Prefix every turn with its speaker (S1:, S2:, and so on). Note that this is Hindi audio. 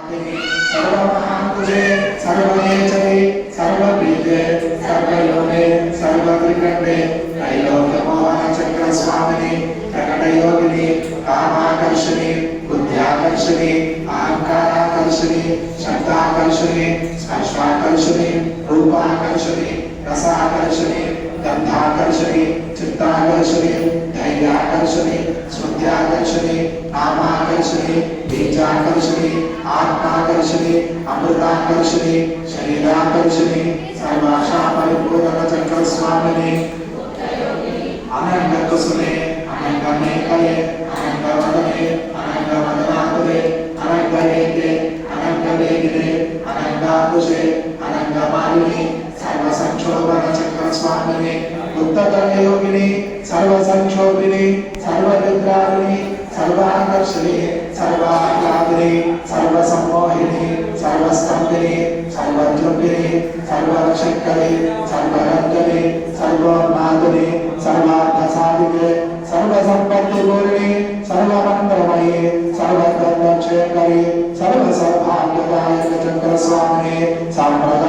S1: सर्वमहापुजे सर्वनेचरे सर्वबीजे सर्वयोगे सर्वत्रिकण्डे त्रैलोक्यमोहनचक्रस्वामिनि प्रकटयोगिनि कामाकर्षिणि बुद्ध्याकर्षिणि अहंकाराकर्षिणि शब्दाकर्षिणि स्पर्शाकर्षिणि रूपाकर्षिणि रसाकर्षिणि गंधाकर्षिणि चित्ताकर्षिणि धैर्याकर्षिणि स्मृत्याकर्षिणि नामाकर्षिणि बीजाकर्षिणि आत्माकर्षिणि अमृताकर्षिणि शरीराकर्षिणि सर्वाशा परिपूर्ण चक्रस्वामिनि अनंतकुसुमे अनंतमेकले अनंतवदने अनंतवदनाकुले अनंतनेते अनंतवेगिने अनंताकुशे अनंतमालिनि सर्वसंक्षोभन चक्रस्वामिनि उत्तरयोगिनि सर्वसंक्षोभिनि सर्वविद्राविनि सर्वाकर्षिणि सर्वाह्लादिनि सर्वसम्मोहिनि सर्वस्तंभिनि सर्वद्रुभिनि सर्वरक्षकरि सर्वरंजनि सर्वोन्मादिनि सर्वार्थसाधिके सर्वसंपत्तिपूर्णि सर्वमंगलमयि सर्वधर्मक्षेकरि सर्वसौभाग्यदायक चक्रस्वामिनि साम्प्रदायिक